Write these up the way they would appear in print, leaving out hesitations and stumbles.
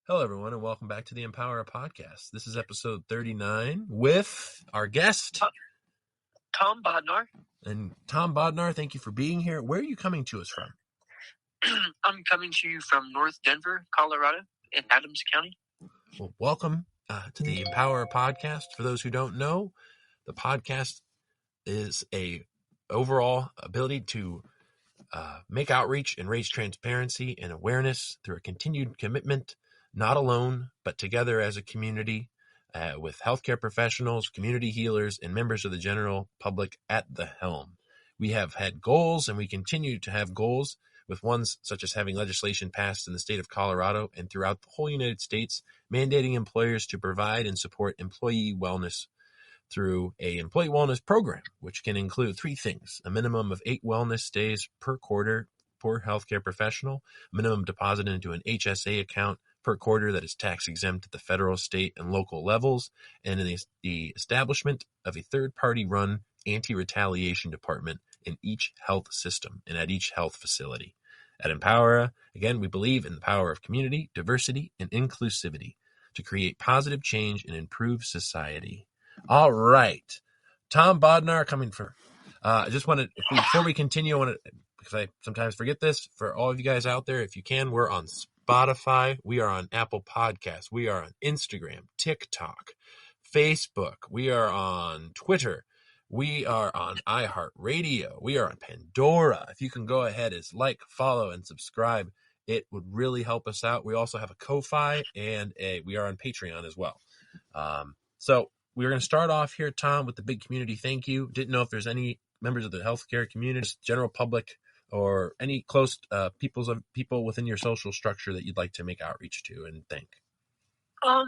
Hello, everyone, and welcome back to the Empower Podcast. This is episode 39 with our guest, Tom Bodnar. And Tom Bodnar, thank you for being here. Where are you coming to us from? I'm coming to you from North Denver, Colorado, in Adams County. Well, welcome to the Empower Podcast. For those who don't know, the podcast is a overall ability to make outreach and raise transparency and awareness through a continued commitment, not alone, but together as a community with healthcare professionals, community healers, and members of the general public at the helm. We have had goals, and we continue to have goals, with ones such as having legislation passed in the state of Colorado and throughout the whole United States, mandating employers to provide and support employee wellness through a employee wellness program, which can include three things: a minimum of 8 wellness days per quarter per healthcare professional, a minimum deposit into an HSA account per quarter that is tax exempt at the federal, state, and local levels, and the establishment of a third-party run anti-retaliation department in each health system and at each health facility. At Empower, again, we believe in the power of community, diversity, and inclusivity to create positive change and improve society. All right. Tom Bodnar coming for, I just wanted, before we continue, because I sometimes forget this, for all of you guys out there, if you can, we're on Spotify, we are on Apple Podcasts, we are on Instagram, TikTok, Facebook, we are on Twitter, we are on iHeartRadio, we are on Pandora. If you can go ahead and follow, and subscribe, it would really help us out. We also have a Ko-Fi, and we are on Patreon as well. So we're going to start off here, Tom, with the big community thank you. Didn't know if there's any members of the healthcare community, general public, or any close people within your social structure that you'd like to make outreach to and thank. Well,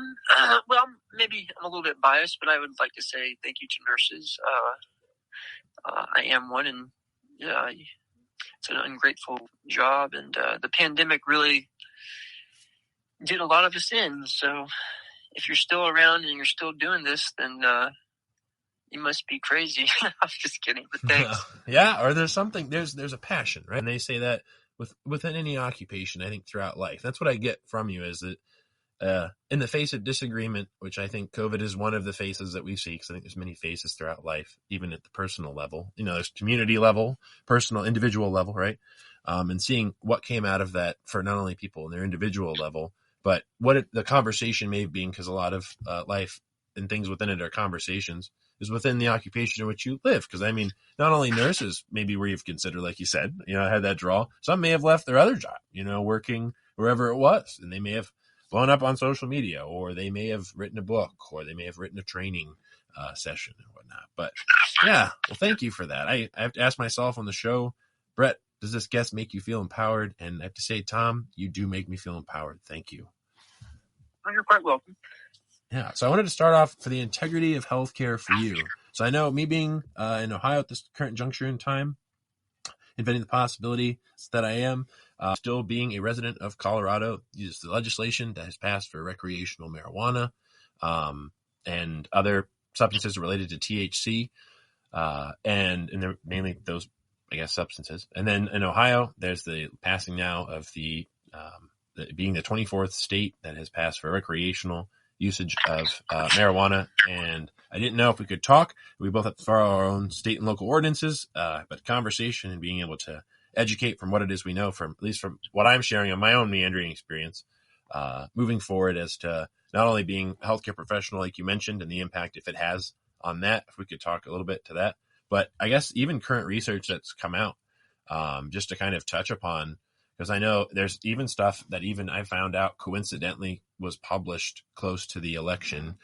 maybe I'm a little bit biased, but I would like to say thank you to nurses. I am one, and yeah, it's an ungrateful job, and the pandemic really did a lot of us in. So if you're still around and you're still doing this, then you must be crazy. I'm just kidding, but thanks. Yeah, or there's a passion, right? And they say that within any occupation, I think throughout life. That's what I get from you, is that in the face of disagreement, which I think COVID is one of the faces that we see, because I think there's many faces throughout life, even at the personal level. There's community level, personal, individual level, right? And seeing what came out of that for not only people in their individual level, but what the conversation may be, because a lot of life and things within it are conversations, is within the occupation in which you live. Because, not only nurses, maybe where you've considered, like you said, I had that draw. Some may have left their other job, working wherever it was, and they may have blown up on social media, or they may have written a book, or they may have written a training session and whatnot. But yeah, well, thank you for that. I have to ask myself on the show, Brett, does this guest make you feel empowered? And I have to say, Tom, you do make me feel empowered. Thank you. Oh, you're quite welcome. Yeah, so I wanted to start off for the integrity of healthcare for you. So I know me being in Ohio at this current juncture in time, inventing the possibility that I am still being a resident of Colorado, uses the legislation that has passed for recreational marijuana and other substances related to THC, and they're mainly those, substances. And then in Ohio, there's the passing now of the being the 24th state that has passed for recreational usage of marijuana. And I didn't know if we could talk. We both have to follow our own state and local ordinances, but conversation and being able to educate from what it is we know, from at least from what I'm sharing on my own meandering experience, moving forward as to not only being a healthcare professional, like you mentioned, and the impact if it has on that, if we could talk a little bit to that, but I guess even current research that's come out, just to kind of touch upon, because I know there's even stuff that even I found out coincidentally was published close to the election,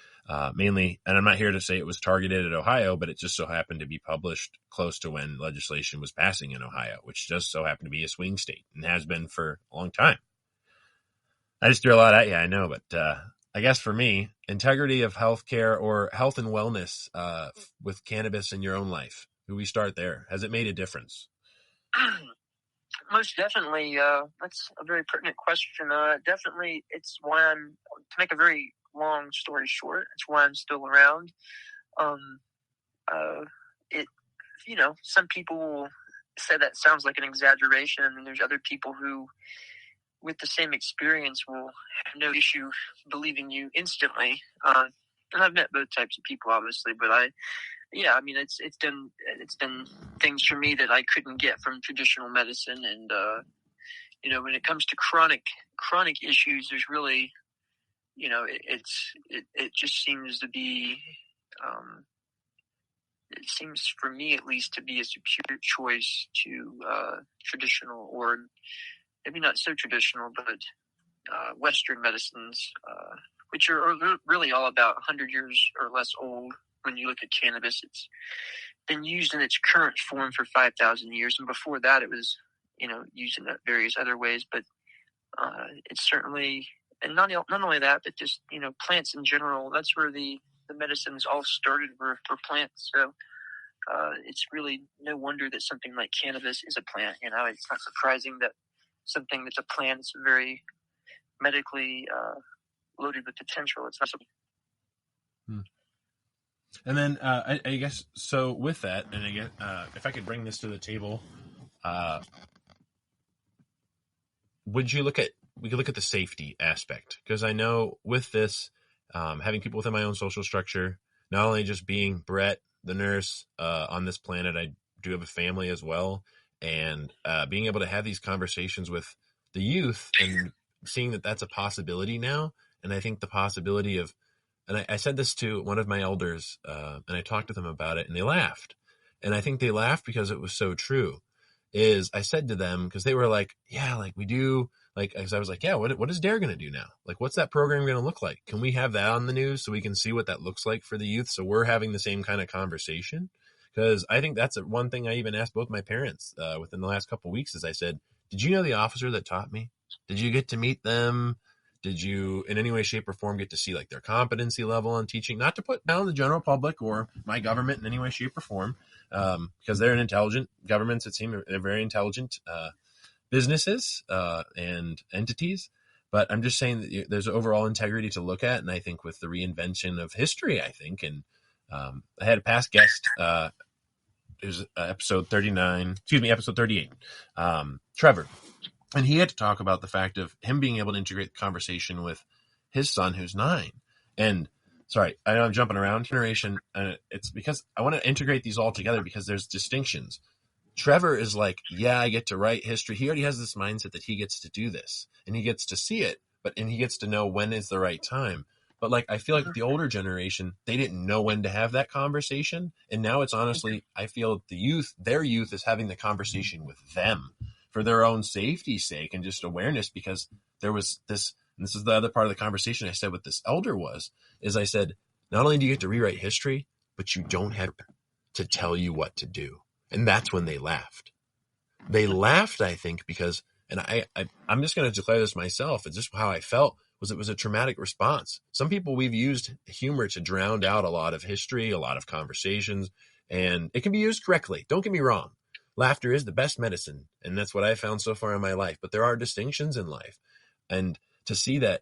mainly, and I'm not here to say it was targeted at Ohio, but it just so happened to be published close to when legislation was passing in Ohio, which just so happened to be a swing state and has been for a long time. I just threw a lot at you, I know, but I guess for me, integrity of healthcare or health and wellness with cannabis in your own life. Do we start there? Has it made a difference? Most definitely. That's a very pertinent question. Definitely, it's why to make a very long story short, it's why I'm still around. Some people will say that sounds like an exaggeration, and then there's other people who with the same experience will have no issue believing you instantly. And I've met both types of people, obviously, but it's done things for me that I couldn't get from traditional medicine. And when it comes to chronic issues, there's really, it just seems to be, it seems for me at least to be a superior choice to traditional, or maybe not so traditional, but Western medicines, which are really all about 100 years or less old. When you look at cannabis, it's been used in its current form for 5,000 years, and before that, it was used in various other ways. But it's certainly, and not only that, but just plants in general. That's where the medicines all started were plants. So it's really no wonder that something like cannabis is a plant. It's not surprising that something that's a plant is very medically loaded with potential. It's not so. And then I guess so with that, and I guess if I could bring this to the table, we could look at the safety aspect, because I know with this, having people within my own social structure, not only just being Brett, the nurse, on this planet, I do have a family as well, and being able to have these conversations with the youth and seeing that that's a possibility now. And I think the possibility of, and I said this to one of my elders, and I talked to them about it, and they laughed. And I think they laughed because it was so true. Is I said to them, because they were like, yeah, like we do, like, as I was like, yeah, what is DARE going to do now? Like, what's that program going to look like? Can we have that on the news so we can see what that looks like for the youth? So we're having the same kind of conversation. Because I think that's one thing I even asked both my parents within the last couple of weeks, is I said, did you know the officer that taught me? Did you get to meet them? Did you in any way, shape, or form get to see like their competency level on teaching? Not to put down the general public or my government in any way, shape, or form, because they're an intelligent governments. It seems they're very intelligent businesses and entities. But I'm just saying that there's overall integrity to look at. And I think with the reinvention of history, I had a past guest, it was episode 38, Trevor. And he had to talk about the fact of him being able to integrate the conversation with his son, who's 9. And sorry, I know I'm jumping around generation. It's because I want to integrate these all together because there's distinctions. Trevor is like, yeah, I get to write history. He already has this mindset that he gets to do this and he gets to see it, and he gets to know when is the right time. But like, I feel like the older generation, they didn't know when to have that conversation. And now it's honestly, I feel their youth is having the conversation with them for their own safety's sake and just awareness, because there was this, and this is the other part of the conversation I said with this elder I said, not only do you get to rewrite history, but you don't have to tell you what to do. And that's when they laughed. They laughed, I think, because, and I'm just going to declare this myself, it's just how I felt, it was a traumatic response. Some people, we've used humor to drown out a lot of history, a lot of conversations, and it can be used correctly. Don't get me wrong. Laughter is the best medicine, and that's what I found so far in my life. But there are distinctions in life. And to see that,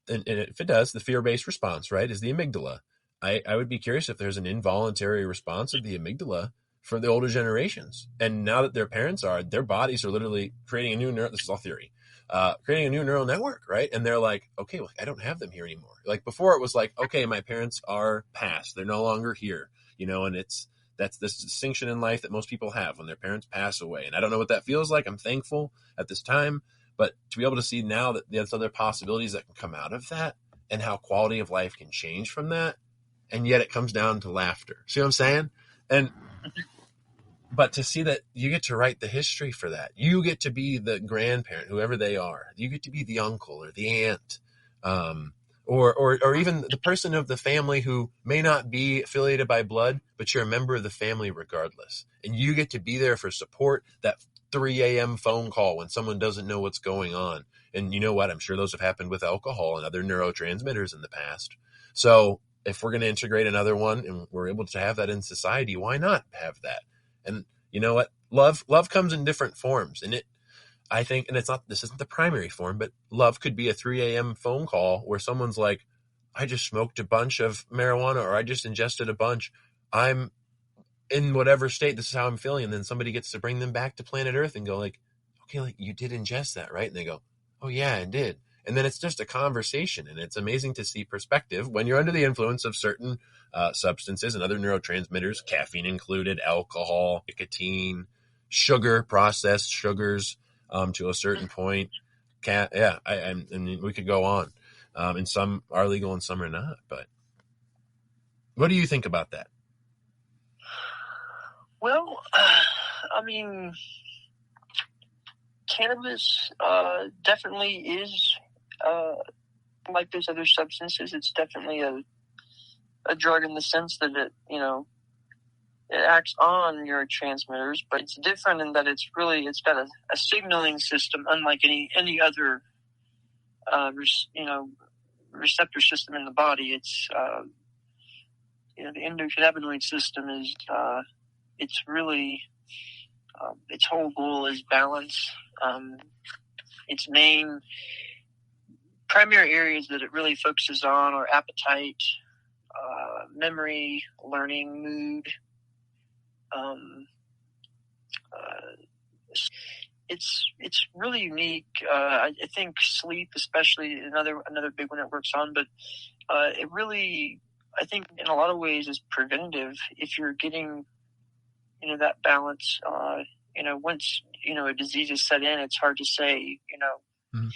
and if it does, the fear-based response, right, is the amygdala. I would be curious if there's an involuntary response of the amygdala for the older generations. And now that their bodies are literally creating a new this is all theory, creating a new neural network, right? And they're like, okay, well, I don't have them here anymore. Like before it was like, okay, my parents are passed. They're no longer here, and that's this distinction in life that most people have when their parents pass away. And I don't know what that feels like. I'm thankful at this time, but to be able to see now that there's other possibilities that can come out of that and how quality of life can change from that. And yet it comes down to laughter. See what I'm saying? But to see that you get to write the history for that, you get to be the grandparent, whoever they are, you get to be the uncle or the aunt, or even the person of the family who may not be affiliated by blood, but you're a member of the family regardless. And you get to be there for support, that 3 a.m. phone call when someone doesn't know what's going on. And you know what? I'm sure those have happened with alcohol and other neurotransmitters in the past. So if we're going to integrate another one and we're able to have that in society, why not have that? And you know what? Love comes in different forms. And I think, and this isn't the primary form, but love could be a 3 a.m. phone call where someone's like, I just smoked a bunch of marijuana, or I just ingested a bunch. I'm in whatever state. This is how I'm feeling. And then somebody gets to bring them back to planet Earth and go like, okay, like you did ingest that, right? And they go, Oh yeah, it did. And then it's just a conversation, and it's amazing to see perspective when you're under the influence of certain substances and other neurotransmitters, caffeine included, alcohol, nicotine, sugar, processed sugars, to a certain point. And we could go on. And some are legal and some are not. But what do you think about that? Well, I mean, cannabis definitely is like those other substances. It's definitely a drug in the sense that it acts on neurotransmitters, but it's different in that it's got a signaling system unlike any other receptor system in the body. It's the endocannabinoid system is it's really its whole goal is balance. Its main primary areas that it really focuses on are appetite, memory, learning, mood. It's really unique. I think sleep, especially, another big one it works on. But it really, I think, in a lot of ways, is preventative. If you're getting, that balance, once a disease is set in, it's hard to say, Mm-hmm.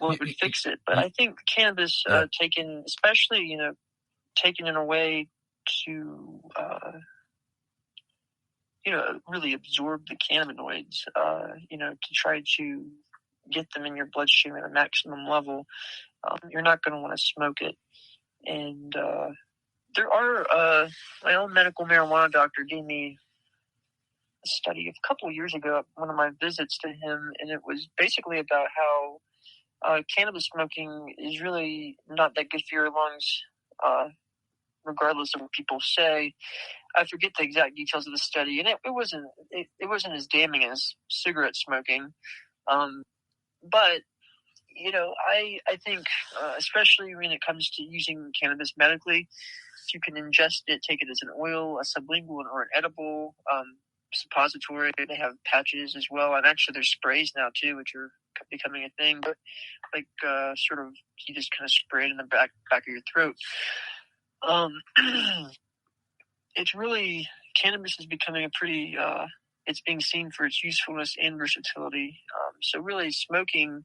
well, it would fix it. But I think cannabis, taken, especially, taken in a way to really absorb the cannabinoids, to try to get them in your bloodstream at a maximum level. You're not going to want to smoke it. And there are, my own medical marijuana doctor gave me a study a couple of years ago at one of my visits to him, and it was basically about how cannabis smoking is really not that good for your lungs, regardless of what people say. I forget the exact details of the study, and it wasn't as damning as cigarette smoking. But I think, especially when it comes to using cannabis medically, if you can ingest it, take it as an oil, a sublingual, or an edible suppository. They have patches as well, and actually there's sprays now too, which are becoming a thing. But like sort of, you just kind of spray it in the back of your throat. It's really, cannabis is becoming a pretty, it's being seen for its usefulness and versatility. So really smoking,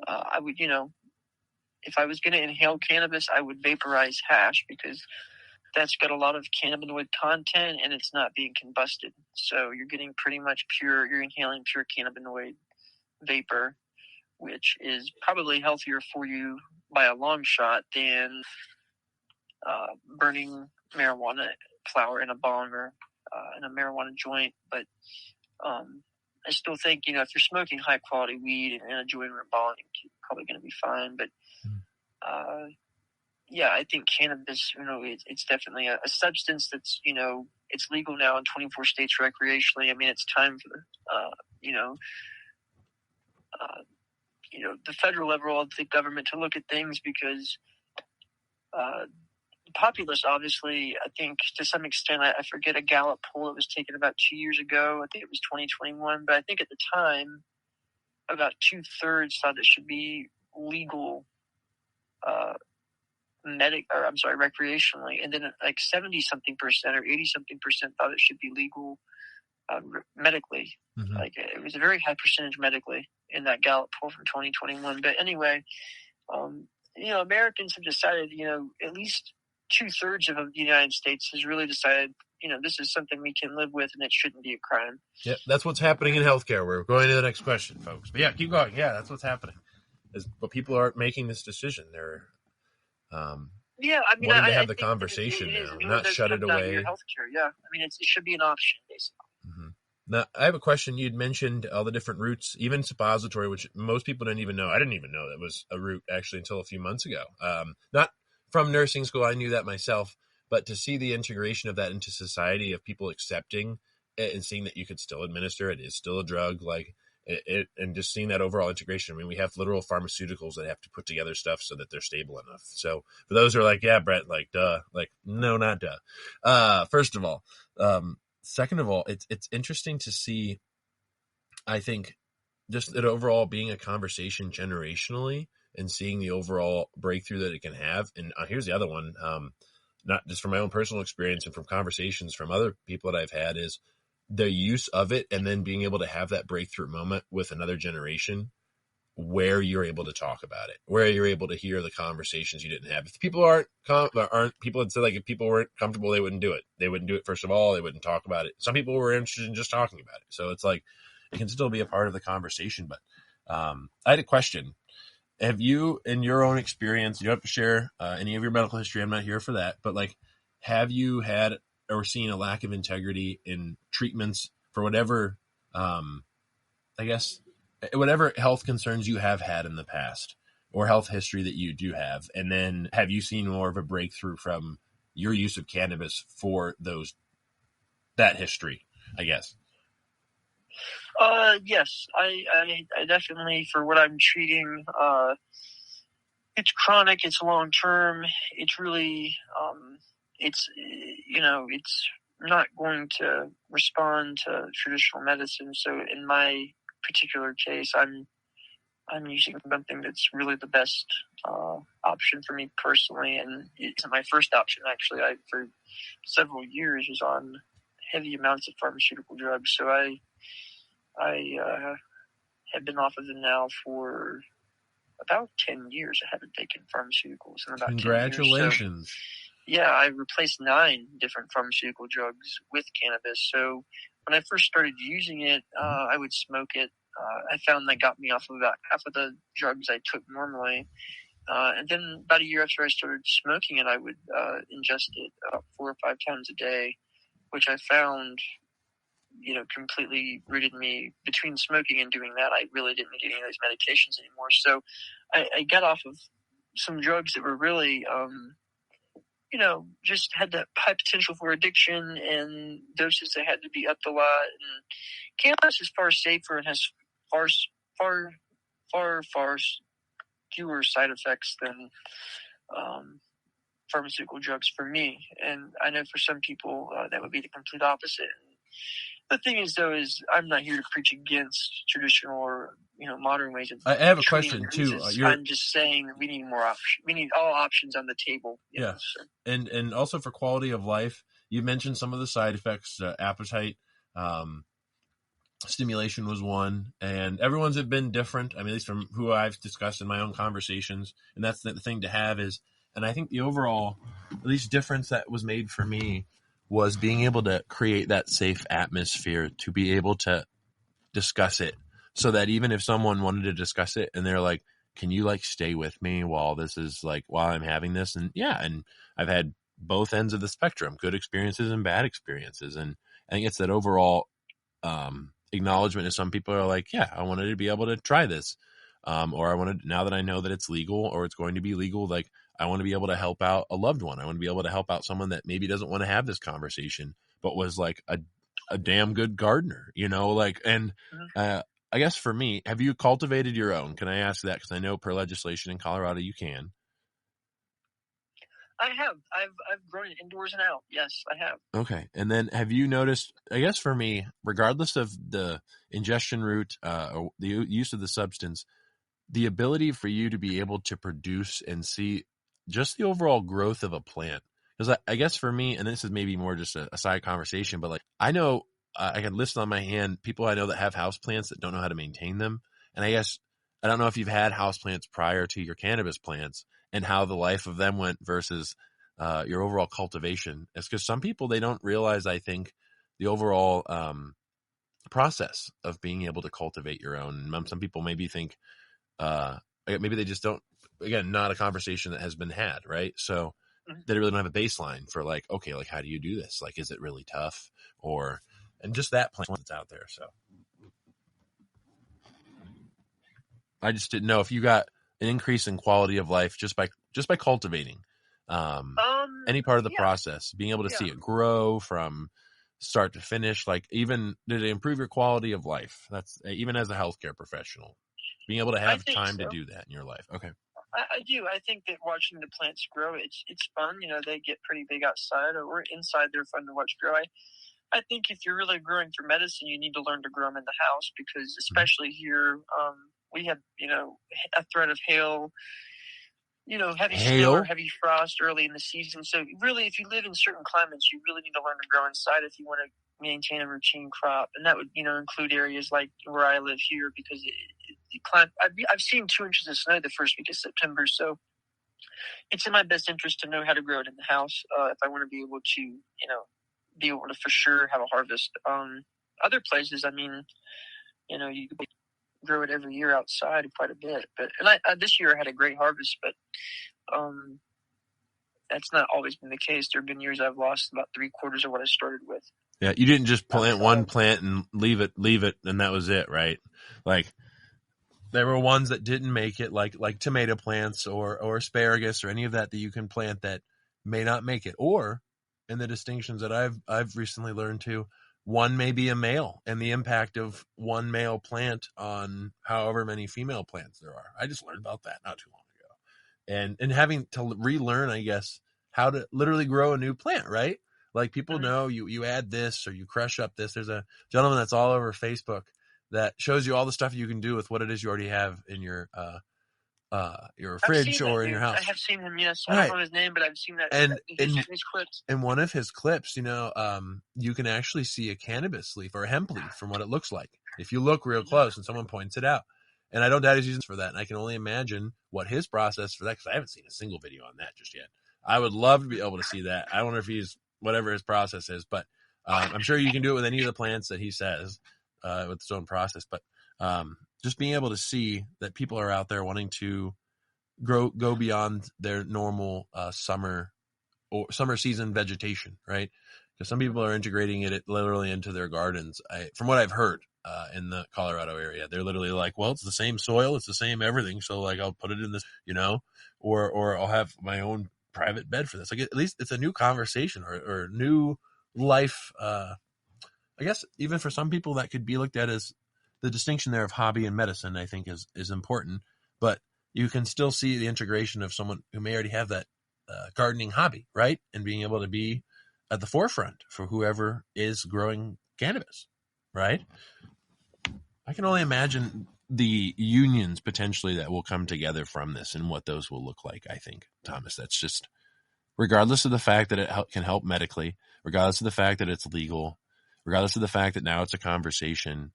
I would, if I was going to inhale cannabis, I would vaporize hash because that's got a lot of cannabinoid content and it's not being combusted. So you're getting pretty much you're inhaling pure cannabinoid vapor, which is probably healthier for you by a long shot than burning marijuana flower in a bong or in a marijuana joint. But I still think, if you're smoking high quality weed in a joint or a bong, you're probably going to be fine. But I think cannabis, it's definitely a substance that's, it's legal now in 24 states recreationally. I mean, it's time for the federal level of the government to look at things because the populace, obviously, I think to some extent, I forget a Gallup poll that was taken about 2 years ago. I think it was 2021, but I think at the time, about 2/3 thought it should be legal, recreationally, and then like 70-something% or 80-something% thought it should be legal medically. Mm-hmm. Like it was a very high percentage medically in that Gallup poll from 2021. But anyway, Americans have decided, at least 2/3 of the United States has really decided, this is something we can live with and it shouldn't be a crime. Yeah, that's what's happening in healthcare. We're going to the next question, folks. But yeah, keep going. Yeah, that's what's happening. But people aren't making this decision. They're wanting to have the conversation now, not shut it away. Healthcare, yeah. I mean, it should be an option, basically. Mm-hmm. Now, I have a question. You'd mentioned all the different routes, even suppository, which most people didn't even know. I didn't even know that was a route actually until a few months ago. Not from nursing school. I knew that myself, but to see the integration of that into society, of people accepting it and seeing that you could still administer it, is still a drug, like it, and just seeing that overall integration. I mean, we have literal pharmaceuticals that have to put together stuff so that they're stable enough. So for those who are like, yeah, Brett, like, duh, like, no, not duh. First of all, second of all, it's interesting to see, I think, just it overall being a conversation generationally and seeing the overall breakthrough that it can have. And here's the other one, not just from my own personal experience and from conversations from other people that I've had, is the use of it and then being able to have that breakthrough moment with another generation where you're able to talk about it, where you're able to hear the conversations you didn't have. If people aren't people had said, like, if people weren't comfortable, they wouldn't do it. They wouldn't do it. First of all, they wouldn't talk about it. Some people were interested in just talking about it. So it's like, it can still be a part of the conversation. But I had a question. Have you, in your own experience, you don't have to share any of your medical history, I'm not here for that, but like, have you had or seen a lack of integrity in treatments for whatever, I guess, whatever health concerns you have had in the past or health history that you do have? And then have you seen more of a breakthrough from your use of cannabis for that history, I guess? Yes, I definitely, for what I'm treating, it's chronic, it's long term, it's really, it's not going to respond to traditional medicine. So in my particular case, I'm using something that's really the best option for me personally, and it's my first option. Actually, I for several years was on heavy amounts of pharmaceutical drugs, so I have been off of them now for about 10 years. I haven't taken pharmaceuticals in about 10 years. Congratulations. So, yeah, I replaced 9 different pharmaceutical drugs with cannabis. So when I first started using it, I would smoke it. I found that got me off of about half of the drugs I took normally. And then about a year after I started smoking it, I would ingest it 4 or 5 times a day, which I found, completely rooted me. Between smoking and doing that, I really didn't need any of those medications anymore. So I got off of some drugs that were really, just had that high potential for addiction, and doses that had to be upped a lot. And cannabis is far safer and has far fewer side effects than pharmaceutical drugs for me. And I know for some people that would be the complete opposite. The thing is, though, is I'm not here to preach against traditional or modern ways of. I have a question too. I'm just saying that we need more options. We need all options on the table. Yeah, so. And also for quality of life, you mentioned some of the side effects. Appetite, stimulation was one, and everyone's have been different. I mean, at least from who I've discussed in my own conversations, and that's the thing to have is. And I think the overall, at least, difference that was made for me was being able to create that safe atmosphere to be able to discuss it, so that even if someone wanted to discuss it and they're like, can you like stay with me while I'm having this? And yeah, and I've had both ends of the spectrum, good experiences and bad experiences. And I think it's that overall acknowledgement of some people are like, yeah, I wanted to be able to try this. Or I wanted, now that I know that it's legal or it's going to be legal, like I want to be able to help out a loved one. I want to be able to help out someone that maybe doesn't want to have this conversation, but was like a damn good gardener, and I guess for me, have you cultivated your own? Can I ask that? Because I know per legislation in Colorado, you can. I have. I've grown it indoors and out. Yes, I have. Okay. And then have you noticed, I guess for me, regardless of the ingestion route or the use of the substance, the ability for you to be able to produce and see just the overall growth of a plant. Because I guess for me, and this is maybe more just a side conversation, but like I know I can list on my hand people I know that have houseplants that don't know how to maintain them. And I guess I don't know if you've had houseplants prior to your cannabis plants and how the life of them went versus your overall cultivation. It's because some people, they don't realize, I think, the overall process of being able to cultivate your own. Some people maybe think, maybe they just don't, again, not a conversation that has been had, right? So they really don't have a baseline for like, okay, like how do you do this? Like, is it really tough? And just that plant that's out there. So I just didn't know if you got an increase in quality of life just by cultivating any part of the process, being able to see it grow from start to finish. Like, even did it improve your quality of life? That's even as a healthcare professional, being able to have time to do that in your life. Okay. I do. I think that watching the plants grow, it's fun. They get pretty big outside or inside. They're fun to watch grow. I think if you're really growing for medicine, you need to learn to grow them in the house, because especially here, we have, a threat of hail, heavy snow or heavy frost early in the season. So really, if you live in certain climates, you really need to learn to grow inside if you want to maintain a routine crop. And that would, include areas like where I live here, because I've seen 2 inches of snow the first week of September. So it's in my best interest to know how to grow it in the house if I want to be able to, be able to for sure have a harvest. Other places, you could grow it every year outside quite a bit. But this year I had a great harvest, but that's not always been the case. There have been years I've lost about 3/4 of what I started with. Yeah, you didn't just plant one plant and leave it, and that was it, right? Like, there were ones that didn't make it, like tomato plants or asparagus or any of that you can plant that may not make it. Or, in the distinctions that I've recently learned too, one may be a male, and the impact of one male plant on however many female plants there are. I just learned about that not too long ago, and having to relearn, I guess, how to literally grow a new plant, right? Like, people know you add this or you crush up this. There's a gentleman that's all over Facebook that shows you all the stuff you can do with what it is you already have in your fridge or in your house. I have seen him, yes. I don't know his name, but I've seen that in his clips. In one of his clips, you can actually see a cannabis leaf or a hemp leaf from what it looks like, if you look real close and someone points it out. And I don't doubt he's using it for that. And I can only imagine what his process for that, because I haven't seen a single video on that just yet. I would love to be able to see that. I wonder if he's, whatever his process is, but I'm sure you can do it with any of the plants that he says with his own process. But just being able to see that people are out there wanting to go beyond their normal summer season vegetation, right? Because some people are integrating it literally into their gardens. From what I've heard in the Colorado area, they're literally like, well, it's the same soil, it's the same everything, so like I'll put it in this, or I'll have my own private bed for this. Like, at least it's a new conversation or new life. I guess even for some people that could be looked at as the distinction there of hobby and medicine, I think is important, but you can still see the integration of someone who may already have that gardening hobby, right? And being able to be at the forefront for whoever is growing cannabis, right? I can only imagine the unions potentially that will come together from this and what those will look like, I think, Thomas. That's just, regardless of the fact that it can help medically, regardless of the fact that it's legal, regardless of the fact that now it's a conversation,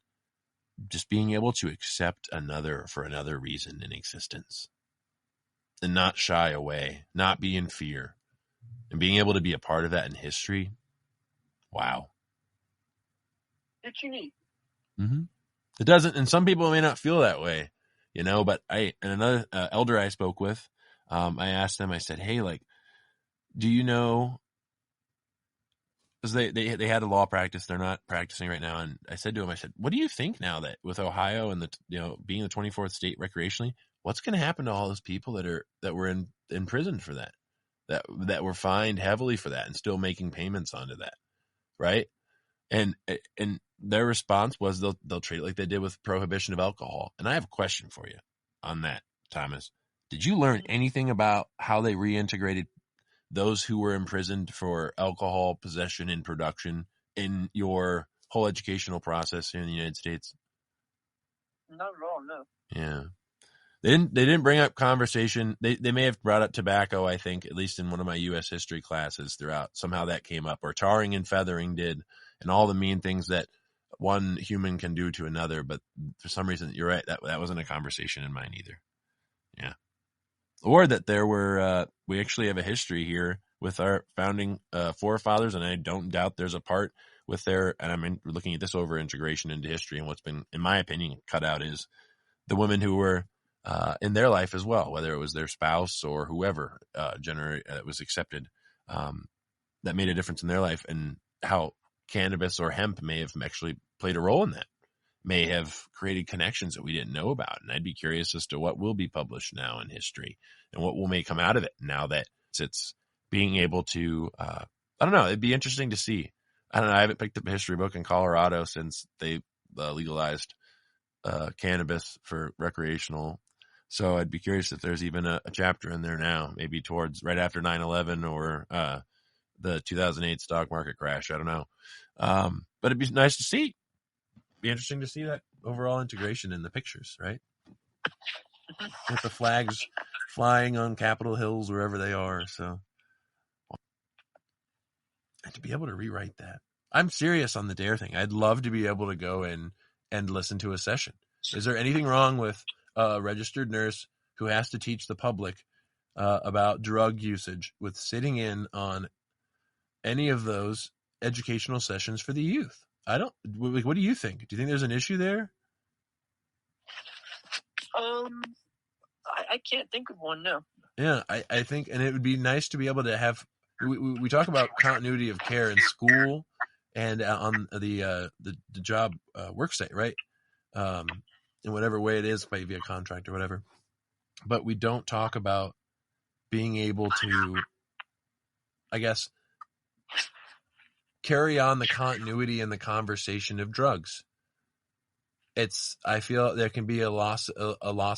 just being able to accept another for another reason in existence and not shy away, not be in fear, and being able to be a part of that in history. Wow. It's unique. Mm-hmm. It doesn't, and some people may not feel that way, but another elder I spoke with, I asked them, I said, hey, like, do you know, because they had a law practice, they're not practicing right now. And I said to him, I said, what do you think now that with Ohio and being the 24th state recreationally, what's going to happen to all those people that were in prison for that were fined heavily for that and still making payments onto that, right? And their response was they'll treat it like they did with prohibition of alcohol. And I have a question for you on that, Thomas. Did you learn anything about how they reintegrated those who were imprisoned for alcohol possession and production in your whole educational process here in the United States? Not at all, no. Yeah. They didn't bring up conversation. They may have brought up tobacco, I think, at least in one of my U.S. history classes throughout. Somehow that came up, or tarring and feathering did, and all the mean things that one human can do to another. But for some reason, you're right, that wasn't a conversation in mine either. Yeah. Or that there were, we actually have a history here with our founding forefathers, and I don't doubt there's a part with their, and I'm looking at this over integration into history, and what's been, in my opinion, cut out is the women who were in their life as well, whether it was their spouse or whoever was accepted, that made a difference in their life, and how cannabis or hemp may have actually played a role in that, may have created connections that we didn't know about. And I'd be curious as to what will be published now in history and what may come out of it now that it's being able to, I don't know, it'd be interesting to see. I don't know, I haven't picked up a history book in Colorado since they legalized cannabis for recreational. So I'd be curious if there's even a chapter in there now, maybe towards right after 9/11 or the 2008 stock market crash. I don't know. But it'd be nice to see. Be interesting to see that overall integration in the pictures, right? With the flags flying on Capitol Hills, wherever they are. So, and to be able to rewrite that. I'm serious on the DARE thing. I'd love to be able to go in and listen to a session. Is there anything wrong with a registered nurse who has to teach the public about drug usage with sitting in on any of those educational sessions for the youth? What do you think? Do you think there's an issue there? I can't think of one, no. Yeah, I think, and it would be nice to be able to have, we talk about continuity of care in school and on the job work site, right? In whatever way it is, maybe via contract or whatever. But we don't talk about being able to, I guess, carry on the continuity and the conversation of drugs. I feel there can be a loss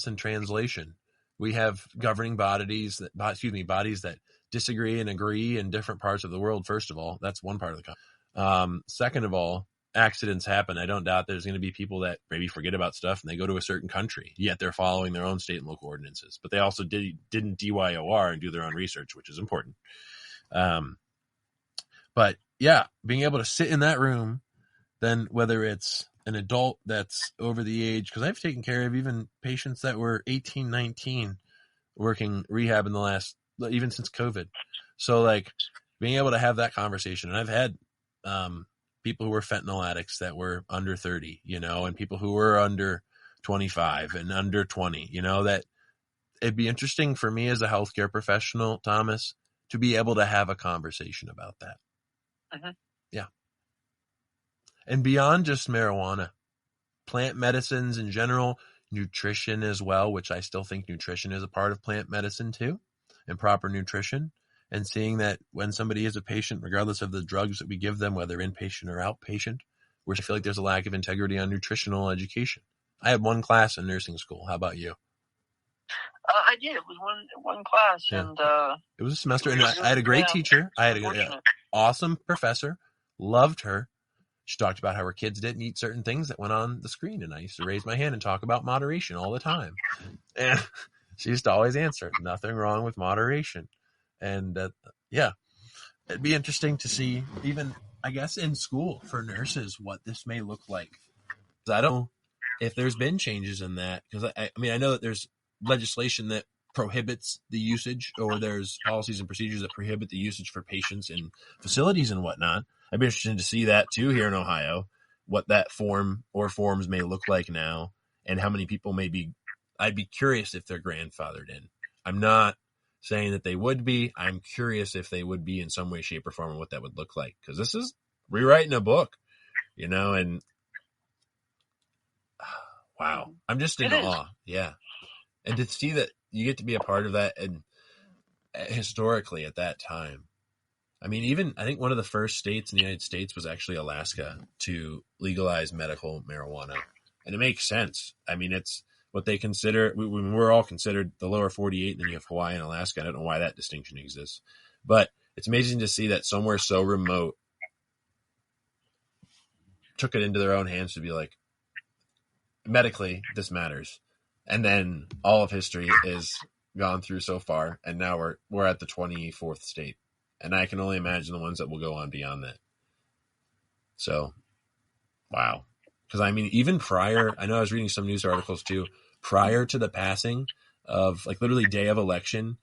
in translation. We have governing bodies that disagree and agree in different parts of the world. First of all, that's one part of the second of all, accidents happen. I don't doubt there's going to be people that maybe forget about stuff and they go to a certain country, yet they're following their own state and local ordinances. But they also didn't DYOR and do their own research, which is important. But yeah, being able to sit in that room, then whether it's an adult that's over the age, because I've taken care of even patients that were 18, 19 working rehab in the last, even since COVID. So like being able to have that conversation. And I've had people who were fentanyl addicts that were under 30, and people who were under 25 and under 20, that it'd be interesting for me as a healthcare professional, Thomas, to be able to have a conversation about that. Uh-huh. Yeah. And beyond just marijuana, plant medicines in general, nutrition as well, which I still think nutrition is a part of plant medicine too, and proper nutrition. And seeing that when somebody is a patient, regardless of the drugs that we give them, whether inpatient or outpatient, where I feel like there's a lack of integrity on nutritional education. I had one class in nursing school. How about you? I did. It was one class, Yeah. And it was a semester, and I had a great teacher. I had an awesome professor. Loved her. She talked about how her kids didn't eat certain things that went on the screen, and I used to raise my hand and talk about moderation all the time. And she used to always answer, nothing wrong with moderation. And yeah, it'd be interesting to see, even, I guess, in school for nurses, what this may look like. I don't know if there's been changes in that, because I know that there's legislation that prohibits the usage, or there's policies and procedures that prohibit the usage for patients in facilities and whatnot. I'd be interested to see that too here in Ohio, what that form or forms may look like now, and how many people may be. I'd be curious if they're grandfathered in. I'm not saying that they would be. I'm curious if they would be in some way, shape, or form, and what that would look like, because this is rewriting a book, and wow, I'm just in awe. Yeah. And to see that you get to be a part of that, and historically at that time, I think one of the first states in the United States was actually Alaska to legalize medical marijuana. And it makes sense. It's what they consider, we're all considered the lower 48, and then you have Hawaii and Alaska. I don't know why that distinction exists, but it's amazing to see that somewhere so remote took it into their own hands to be like, medically, this matters. And then all of history is gone through so far, and now we're at the 24th state, and I can only imagine the ones that will go on beyond that. So, wow. Because even prior, I know I was reading some news articles too, prior to the passing of, like, literally day of election,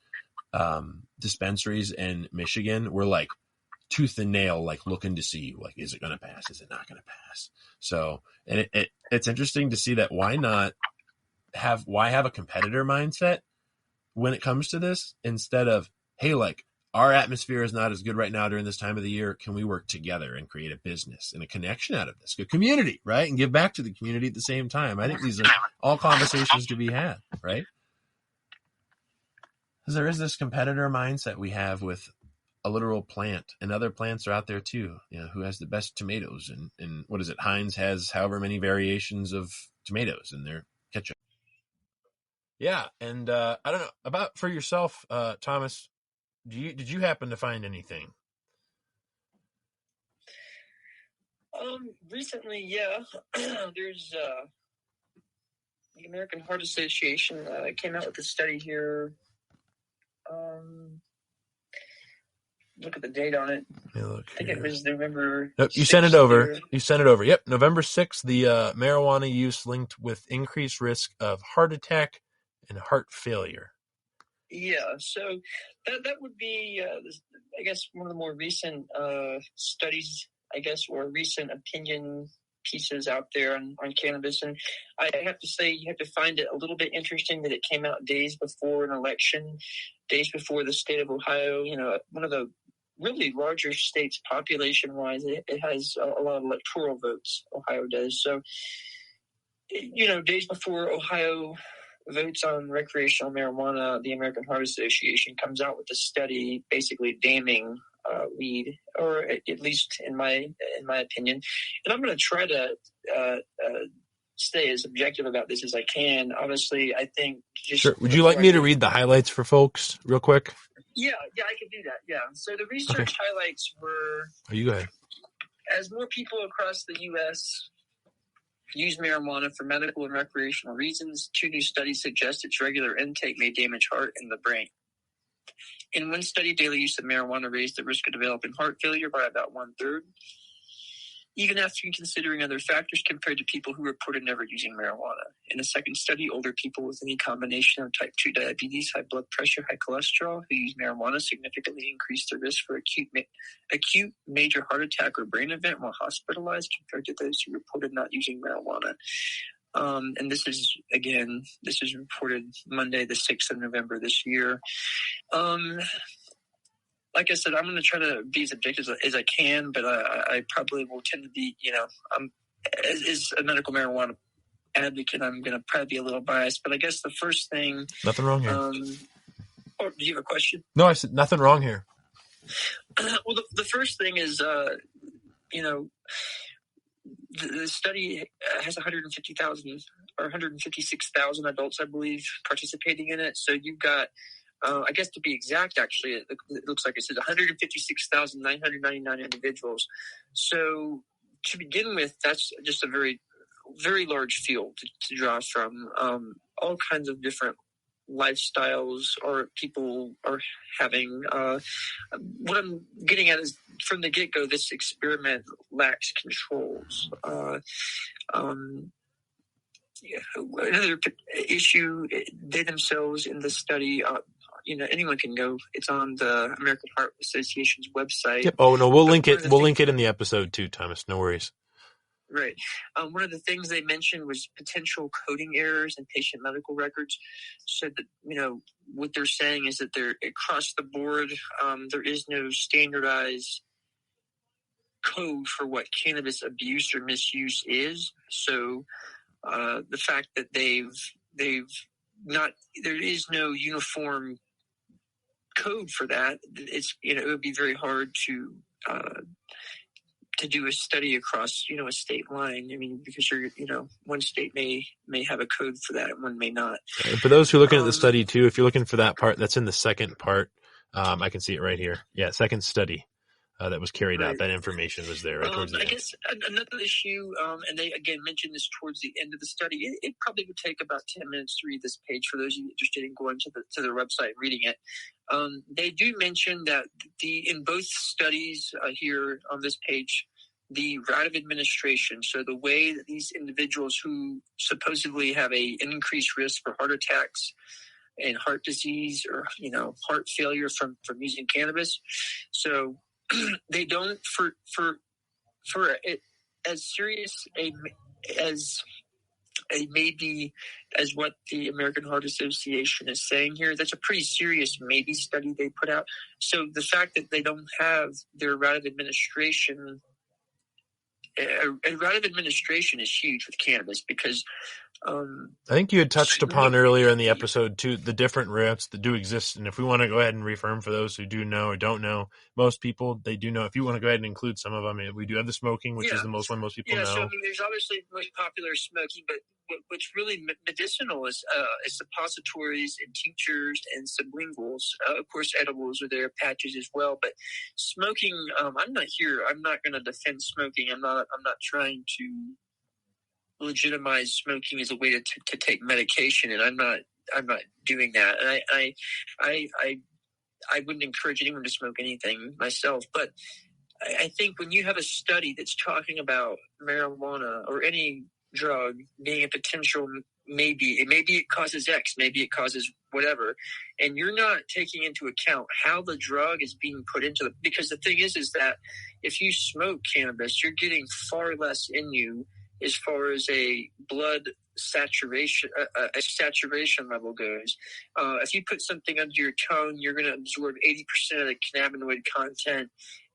dispensaries in Michigan were like tooth and nail, like looking to see, like, is it going to pass? Is it not going to pass? So, and it's interesting to see that why have a competitor mindset when it comes to this, instead of, hey, like, our atmosphere is not as good right now during this time of the year. Can we work together and create a business and a connection out of this? Good community, right? And give back to the community at the same time. I think these are all conversations to be had, right? Because there is this competitor mindset we have with a literal plant, and other plants are out there too. Who has the best tomatoes, and what is it? Heinz has however many variations of tomatoes in their ketchup. Yeah, and I don't know about for yourself, Thomas. Did you happen to find anything Recently, yeah. There's the American Heart Association came out with a study here. Look at the date on it. I think it was November. Nope, you 6th sent it over. there. You sent it over. Yep, November 6th, the marijuana use linked with increased risk of heart attack and heart failure. Yeah, so that would be, I guess, one of the more recent studies, I guess, or recent opinion pieces out there on cannabis. And I have to say, you have to find it a little bit interesting that it came out days before an election, days before the state of Ohio, one of the really larger states population-wise. It has a lot of electoral votes, Ohio does. So, days before Ohio votes on recreational marijuana, the American Heart Association comes out with a study basically damning weed, or at least in my opinion. And I'm going to try to stay as objective about this as I can. Obviously, I think Sure. Would you like me to read the highlights for folks real quick? Yeah, I can do that. Yeah. So the research highlights were. Oh, you go ahead. As more people across the U.S. use marijuana for medical and recreational reasons, 2 new studies suggest its regular intake may damage heart and the brain. In one study, daily use of marijuana raised the risk of developing heart failure by about 1/3, even after considering other factors compared to people who reported never using marijuana. In a second study, older people with any combination of type 2 diabetes, high blood pressure, high cholesterol who use marijuana significantly increased their risk for acute major heart attack or brain event while hospitalized compared to those who reported not using marijuana. And this is reported Monday, the 6th of November this year. Like I said, I'm going to try to be as objective as I can, but I probably will tend to be, as a medical marijuana advocate, I'm going to probably be a little biased. But I guess the first thing... Nothing wrong here. Do you have a question? No, I said nothing wrong here. Well, the first thing is, the study has 150,000 or 156,000 adults, I believe, participating in it. So you've got... I guess to be exact, actually, it looks like it says 156,999 individuals. So to begin with, that's just a very, very large field to draw from. All kinds of different lifestyles or people are having. What I'm getting at is from the get-go, this experiment lacks controls. Another issue, they themselves in the study, anyone can go. It's on the American Heart Association's website. Yep. Oh no, we'll link it. We'll link it in the episode too, Thomas. No worries. Right. One of the things they mentioned was potential coding errors in patient medical records. Said that what they're saying is that they're across the board. There is no standardized code for what cannabis abuse or misuse is. So the fact that they've not, there is no uniform code for that. It's it would be very hard to do a study across a state line. I mean, because one state may have a code for that and one may not. And for those who are looking at the study too, if you're looking for that part, that's in the second part. I can see it right here. Yeah, second study that was carried out. That information was there right towards the end. I guess another issue, and they again mentioned this towards the end of the study. It probably would take about 10 minutes to read this page for those of you interested in going to their website and reading it. They do mention that in both studies here on this page, the route of administration, so the way that these individuals who supposedly have an increased risk for heart attacks and heart disease or heart failure from using cannabis, so they don't for it as serious as a maybe as what the American Heart Association is saying here. That's a pretty serious maybe study they put out. So the fact that they don't have their route of administration, a route of administration is huge with cannabis because I think you had touched upon earlier in the episode too the different routes that do exist, and if we want to go ahead and reaffirm for those who do know or don't know, most people they do know. If you want to go ahead and include some of them, we do have the smoking, which is the most one most people know. So I mean, there's obviously the most popular smoking, but what's really medicinal is suppositories and tinctures and sublinguals. Of course, edibles are there, patches as well. But smoking, I'm not going to defend smoking. I'm not trying to legitimize smoking as a way to take medication, and I'm not doing that. And I wouldn't encourage anyone to smoke anything myself, but I think when you have a study that's talking about marijuana or any drug being a potential, maybe it causes X, maybe it causes whatever, and you're not taking into account how the drug is being put into because the thing is that if you smoke cannabis, you're getting far less in you as far as a blood saturation, a saturation level goes. If you put something under your tongue, you're going to absorb 80% of the cannabinoid content,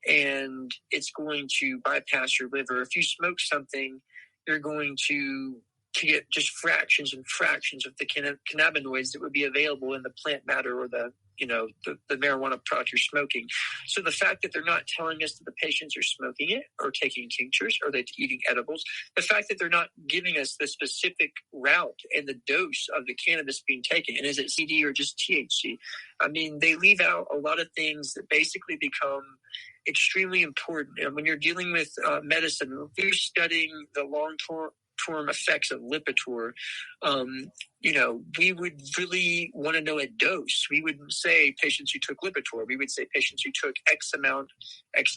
and it's going to bypass your liver. If you smoke something, you're going to get just fractions and fractions of the cannabinoids that would be available in the plant matter or the marijuana product you're smoking. So the fact that they're not telling us that the patients are smoking it or taking tinctures or they're eating edibles, the fact that they're not giving us the specific route and the dose of the cannabis being taken, and is it CD or just THC? I mean, they leave out a lot of things that basically become extremely important. And when you're dealing with medicine, if you're studying the long-term effects of Lipitor, we would really want to know a dose. We wouldn't say patients who took Lipitor. We would say patients who took X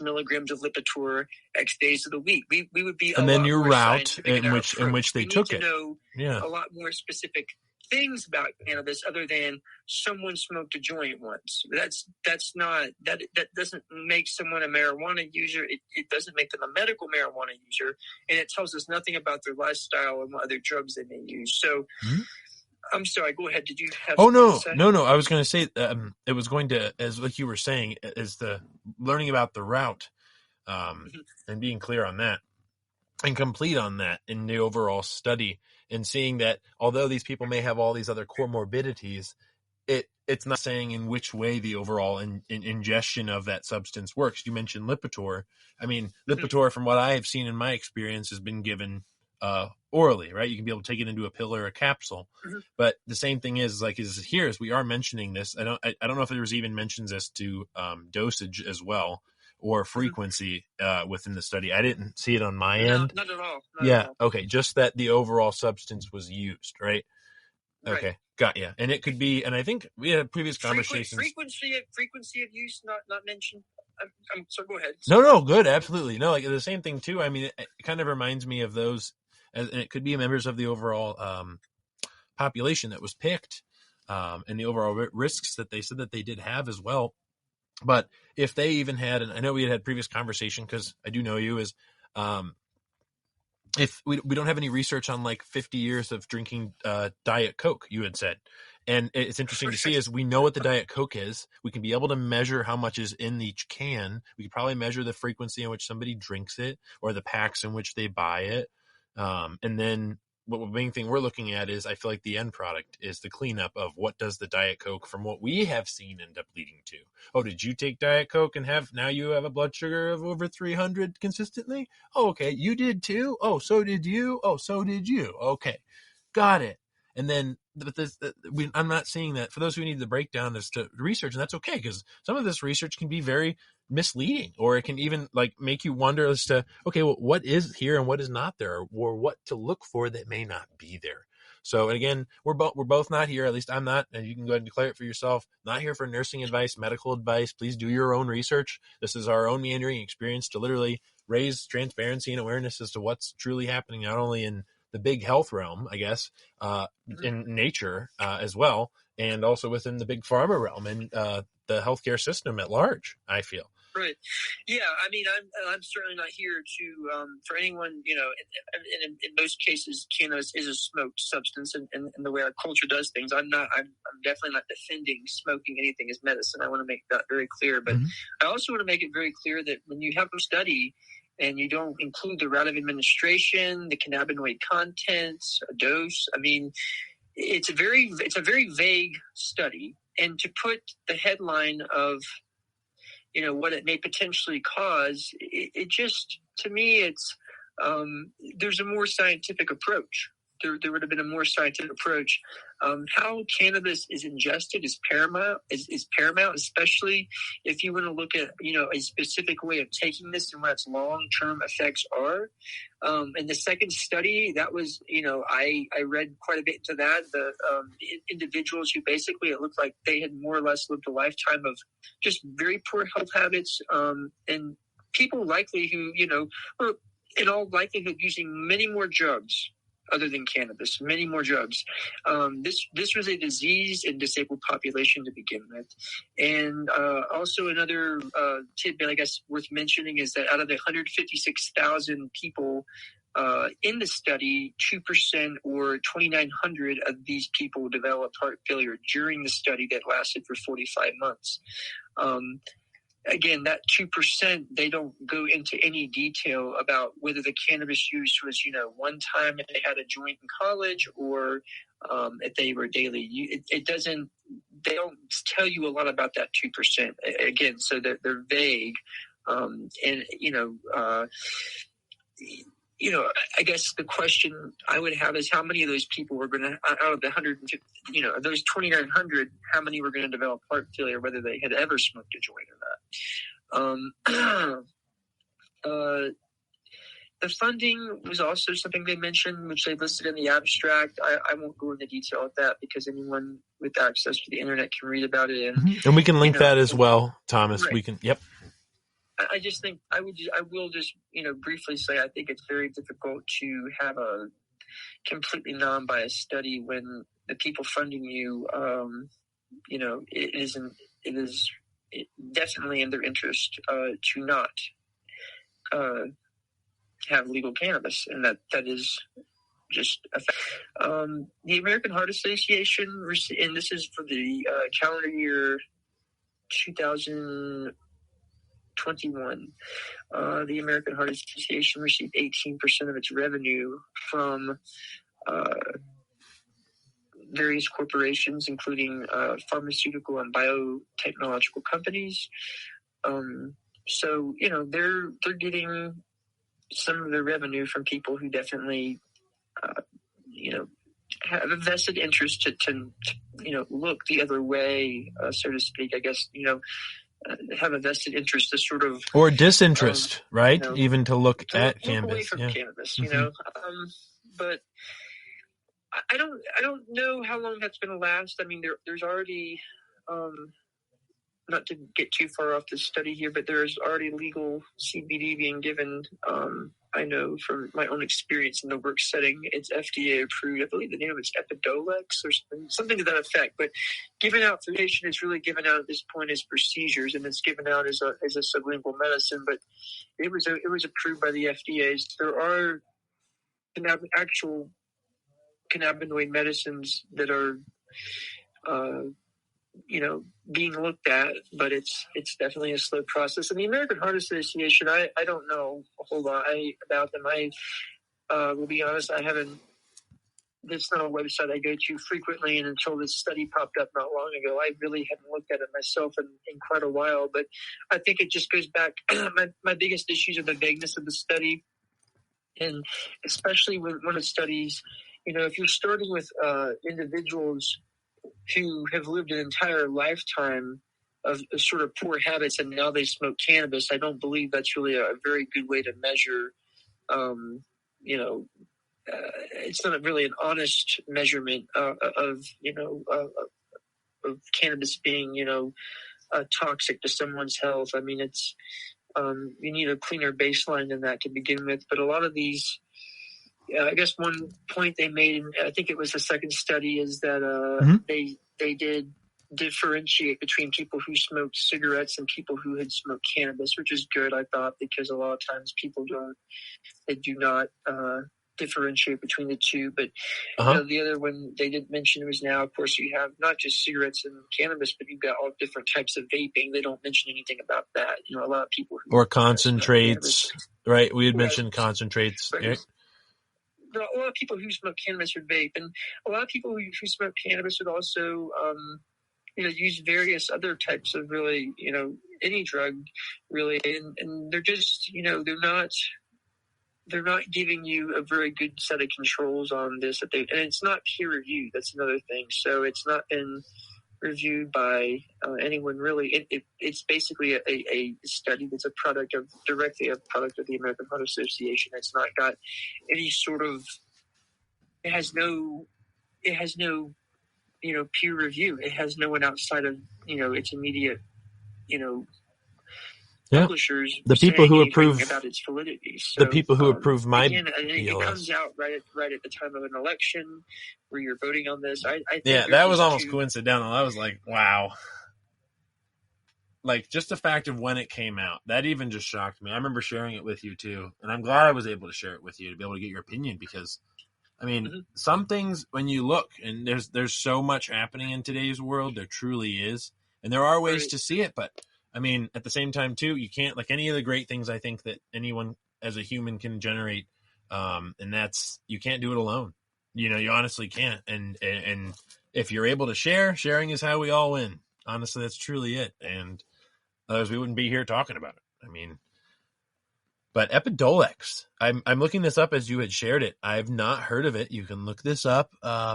milligrams of Lipitor, X days of the week. We would be and then your route in which they took it. We need to know a lot more specific things about cannabis other than someone smoked a joint once. That doesn't make someone a marijuana user. It doesn't make them a medical marijuana user, and it tells us nothing about their lifestyle and what other drugs they may use. So I'm sorry, go ahead. Did you have no. I was going to say it was going to, as like you were saying, is the learning about the route and being clear on that and complete on that in the overall study, and seeing that although these people may have all these other comorbidities, it's not saying in which way the overall ingestion of that substance works. You mentioned Lipitor. I mean, Lipitor, from what I have seen in my experience, has been given orally, right? You can be able to take it into a pill or a capsule. But the same thing is we are mentioning this. I don't know if there was even mentions as to dosage as well, or frequency within the study. I didn't see it on my end. Not at all. Okay. Just that the overall substance was used, right? Okay. Right. Got you. And it could be, and I think we had previous conversations. Frequency of use, not mentioned. So go ahead. No, good. Absolutely. No, like the same thing too. I mean, it kind of reminds me of those, and it could be members of the overall population that was picked, and the overall risks that they said that they did have as well. But if they even had, and I know we had previous conversation because I do know you, is if we don't have any research on like 50 years of drinking Diet Coke, you had said. And it's interesting to see is we know what the Diet Coke is. We can be able to measure how much is in each can. We can probably measure the frequency in which somebody drinks it or the packs in which they buy it. And then the main thing we're looking at is I feel like the end product is the cleanup of what does the Diet Coke from what we have seen end up leading to. Oh, did you take Diet Coke and now you have a blood sugar of over 300 consistently? Oh, okay. You did too? Oh, so did you? Oh, so did you? Okay. Got it. And then I'm not seeing that. For those who need the breakdown as to research, and that's okay, because some of this research can be very misleading, or it can even like make you wonder as to, okay, well, what is here and what is not there, or what to look for that may not be there. So again, we're both not here, at least I'm not, and you can go ahead and declare it for yourself, not here for nursing advice, medical advice. Please do your own research. This is our own meandering experience to literally raise transparency and awareness as to what's truly happening, not only in the big health realm, I guess, in nature as well, and also within the big pharma realm and the healthcare system at large, I feel. Right. Yeah. I mean, I'm certainly not here to for anyone. In most cases, cannabis is a smoked substance, and the way our culture does things, I'm definitely not defending smoking anything as medicine. I want to make that very clear. But I also want to make it very clear that when you have a study and you don't include the route of administration, the cannabinoid contents, a dose. I mean, it's a very vague study, and to put the headline of what it may potentially cause, it just, to me, it's there's a more scientific approach. There would have been a more scientific approach. How cannabis is ingested is paramount, especially if you want to look at, a specific way of taking this and what its long-term effects are. In the second study, that was, I read quite a bit into that. The individuals who basically, it looked like they had more or less lived a lifetime of just very poor health habits, and people likely who, were in all likelihood using many more drugs other than cannabis, many more drugs. This was a diseased and disabled population to begin with. And also another tidbit, I guess, worth mentioning is that out of the 156,000 people in the study, 2% or 2,900 of these people developed heart failure during the study that lasted for 45 months. Again, that 2%, they don't go into any detail about whether the cannabis use was, one time if they had a joint in college or if they were daily. It doesn't, they don't tell you a lot about that 2%. Again, so that they're vague. I guess the question I would have is how many of those people were going to, out of the 150, those 2,900, how many were going to develop heart failure, whether they had ever smoked a joint or not. The funding was also something they mentioned, which they listed in the abstract. I won't go into detail with that because anyone with access to the internet can read about it. And we can link that as well, Thomas. Right. We can, yep. I just think I will just briefly say I think it's very difficult to have a completely non-biased study when the people funding you, it is definitely in their interest to not have legal cannabis, and that is just a fact. The American Heart Association, and this is for the calendar year 2021. The American Heart Association received 18% of its revenue from various corporations, including pharmaceutical and biotechnological companies. So they're getting some of their revenue from people who definitely have a vested interest to look the other way, so to speak. I guess have a vested interest to sort of, or disinterest, right? Even to look at cannabis. Look away from cannabis, but I don't know how long that's going to last. I mean, there's already, not to get too far off the study here, but there's already legal CBD being given. I know from my own experience in the work setting, it's FDA approved. I believe the name of it's Epidiolex or something to that effect. But given out for patient is really given out at this point as procedures, and it's given out as a sublingual medicine. But it was approved by the FDA. There are actual cannabinoid medicines that are being looked at, but it's definitely a slow process. And the American Heart Association, I don't know a whole lot about them. I will be honest, it's not a website I go to frequently, and until this study popped up not long ago, I really haven't looked at it myself in quite a while. But I think it just goes back, my biggest issues are the vagueness of the study, and especially when it studies, if you're starting with individuals who have lived an entire lifetime of sort of poor habits and now they smoke cannabis, I don't believe that's really a very good way to measure, it's not really an honest measurement of cannabis being, toxic to someone's health. I mean, it's, you need a cleaner baseline than that to begin with. But a lot of these, I guess one point they made, and I think it was the second study, is that they did differentiate between people who smoked cigarettes and people who had smoked cannabis, which is good, I thought, because a lot of times people do not differentiate between the two, but the other one they did mention was now, of course, you have not just cigarettes and cannabis, but you've got all different types of vaping. They don't mention anything about that. A lot of people or concentrates, right? We had mentioned concentrates. Right? But a lot of people who smoke cannabis would vape, and a lot of people who smoke cannabis would also, use various other types of really, any drug really, and they're just, they're not giving you a very good set of controls on this and it's not peer reviewed. That's another thing. So it's not been reviewed by anyone really. It's basically a study that's directly a product of the American Heart Association. It's not got any sort of, it has no peer review. It has no one outside of, its immediate, publishers, the people who approve about its validity. So, the people who approve my it comes out right at the time of an election where you're voting on this. I think that was almost coincidental. I was like, wow. Like, just the fact of when it came out, that even just shocked me. I remember sharing it with you too, and I'm glad I was able to share it with you to be able to get your opinion, because I mean, some things, when you look, and there's so much happening in today's world, there truly is, and there are ways to see it, but I mean, at the same time too, you can't, like any of the great things I think that anyone as a human can generate, and that's, you can't do it alone. You honestly can't, and if you're able to sharing is how we all win. Honestly, that's truly it, and otherwise we wouldn't be here talking about it. I mean, but Epidiolex, I'm looking this up as you had shared it. I've not heard of it. You can look this up.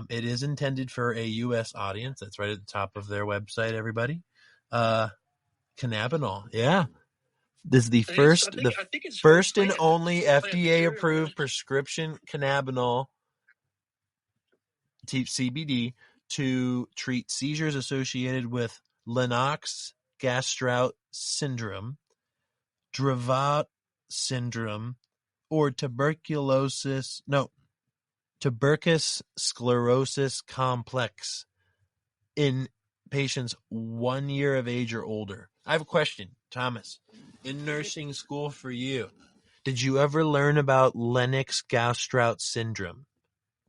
It is intended for a U.S. audience. That's right at the top of their website, everybody. Cannabinol, yeah. This is the first and only FDA-approved prescription cannabinol, CBD, to treat seizures associated with Lennox-Gastaut syndrome, Dravet syndrome, or tuberous sclerosis complex in patients 1 year of age or older. I have a question, Thomas. In nursing school for you, did you ever learn about Lennox-Gastaut syndrome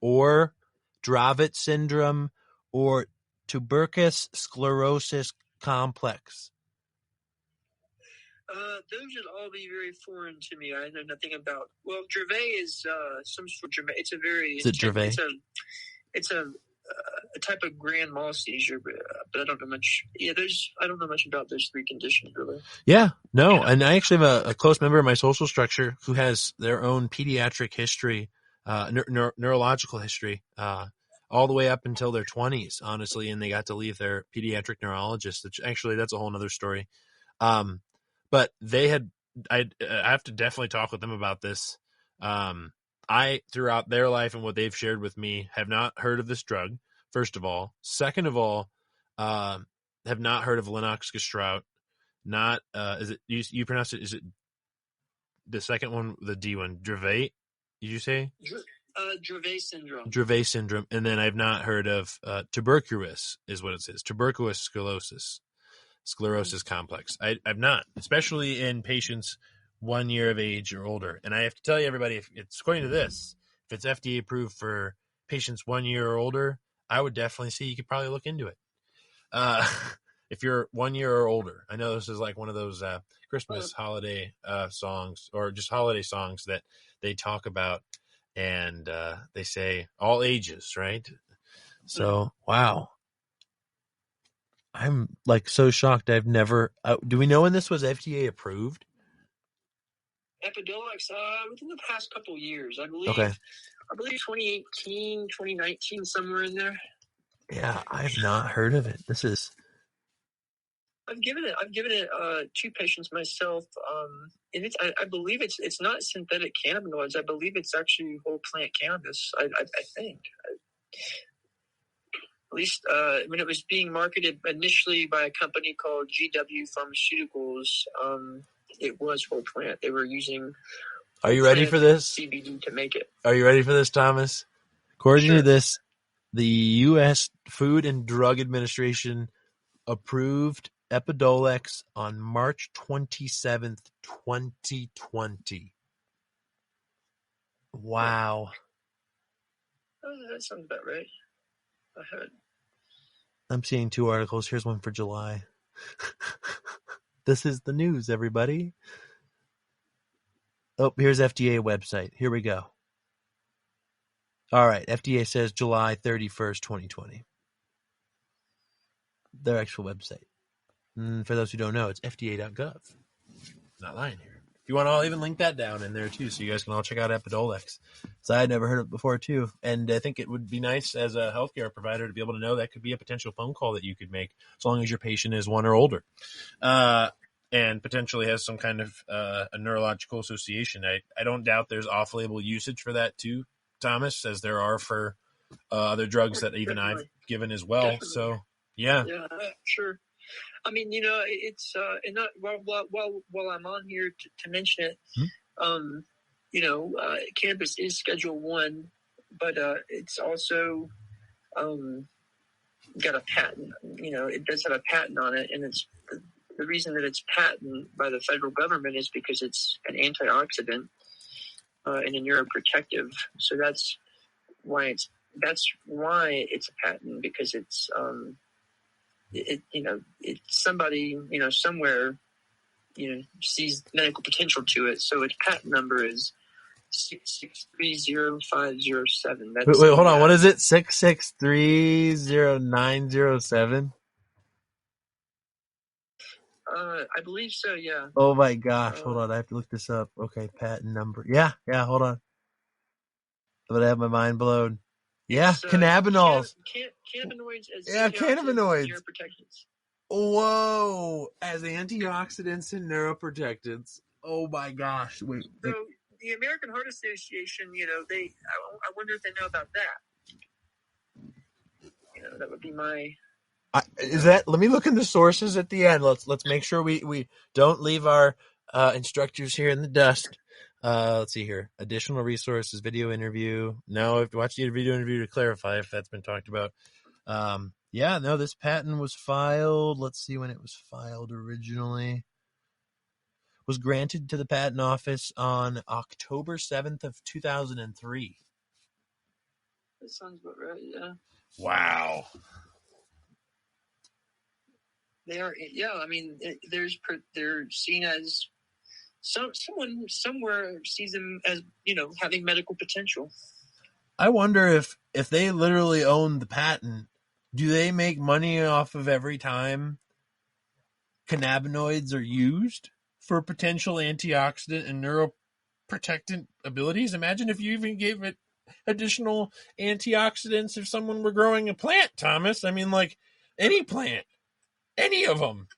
or Dravet syndrome or tuberous sclerosis complex? Those would all be very foreign to me. I know nothing about. Well, Dravet is some sort of. It's a very. Is it Dravet? It's a type of grand mal seizure, but I don't know much. Yeah, I don't know much about those three conditions really. Yeah, no, and I actually have a close member of my social structure who has their own pediatric history, neurological history, all the way up until their 20s, honestly, and they got to leave their pediatric neurologist. Which actually, that's a whole other story. But I have to definitely talk with them about this. I, throughout their life and what they've shared with me, have not heard of this drug, first of all. Second of all, have not heard of Lennox-Gastaut. Not, is it, you pronounce it, is it the second one, the D one, Dravet, did you say? Dravet syndrome. Dravet syndrome. And then I've not heard of tuberculosis, is what it says. Tuberous sclerosis complex. I've not, especially in patients 1 year of age or older. And I have to tell you, everybody, if it's according to this, if it's FDA approved for patients 1 year or older, I would definitely see you could probably look into it. If you're 1 year or older, I know this is like one of those Christmas holiday songs, or just holiday songs that they talk about, and they say all ages, right? So, wow. I'm like so shocked. I've never. Do we know when this was FDA approved? Epidiolex, within the past couple of years, I believe. Okay. I believe 2018, 2019, somewhere in there. Yeah, I've not heard of it. This is. I've given it 2 patients myself, and I believe it's not synthetic cannabinoids. I believe it's actually whole plant cannabis. I think. At least when it was being marketed initially by a company called GW Pharmaceuticals, it was whole plant. They were using. Are you ready for this? CBD to make it. Are you ready for this, Thomas? According to this, the U.S. Food and Drug Administration approved Epidiolex on March 27th, 2020. Wow. That sounds about right. I'm seeing 2 articles. Here's one for July. This is the news, everybody. Oh, here's FDA website. Here we go. All right. FDA says July 31st, 2020. Their actual website. For those who don't know, it's fda.gov. Not lying here. If you want, I'll even link that down in there too, so you guys can all check out Epidiolex. So I had never heard of it before too, and I think it would be nice as a healthcare provider to be able to know that could be a potential phone call that you could make, as long as your patient is 1 or older, and potentially has some kind of a neurological association. I don't doubt there's off-label usage for that too, Thomas, as there are for other drugs that even I've given as well. Definitely. So yeah, sure. I mean, it's and not while I'm on here to mention it, cannabis is Schedule 1, but it's also got a patent. It does have a patent on it, and it's the reason that it's patented by the federal government is because it's an antioxidant and a neuroprotective. So that's why it's a patent, because it's it's somebody, somewhere, sees medical potential to it. So its patent number is 6630507. Wait, hold on. What is it? 6630907? I believe so, yeah. Oh my gosh. Hold on. I have to look this up. Okay. Patent number. Yeah. Hold on. I'm going to have my mind blown. Yeah. Cannabinoids. Cannabinoids as cannabinoids. Neuroprotectants. Whoa. As antioxidants and neuroprotectants. Oh my gosh. Wait. So the American Heart Association, I wonder if they know about that. That would be my... let me look in the sources at the end. Let's make sure we don't leave our instructors here in the dust. Let's see here. Additional resources, video interview. No, I have to watch the video interview to clarify if that's been talked about. This patent was filed. Let's see when it was filed originally. Was granted to the patent office on October 7th of 2003. That sounds about right, yeah. Wow. They are, yeah. I mean, they're seen as someone somewhere sees them as having medical potential. I wonder if they literally own the patent, do they make money off of every time cannabinoids are used for potential antioxidant and neuroprotectant abilities? Imagine if you even gave it additional antioxidants if someone were growing a plant, Thomas. I mean, like any plant. Any of them,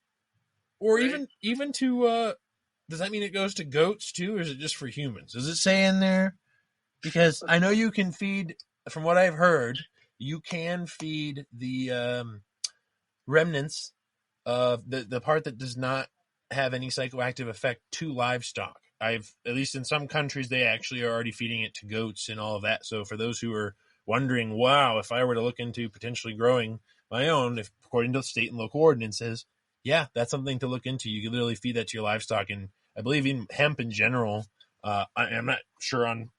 or right. even to. Does that mean it goes to goats too, or is it just for humans? Does it say in there? Because I know you can feed. From what I've heard, you can feed the remnants of the part that does not have any psychoactive effect to livestock. At least in some countries, they actually are already feeding it to goats and all of that. So for those who are wondering, wow, if I were to look into potentially growing my own, if according to state and local ordinances, yeah, that's something to look into. You can literally feed that to your livestock, and I believe in hemp in general. I'm not sure on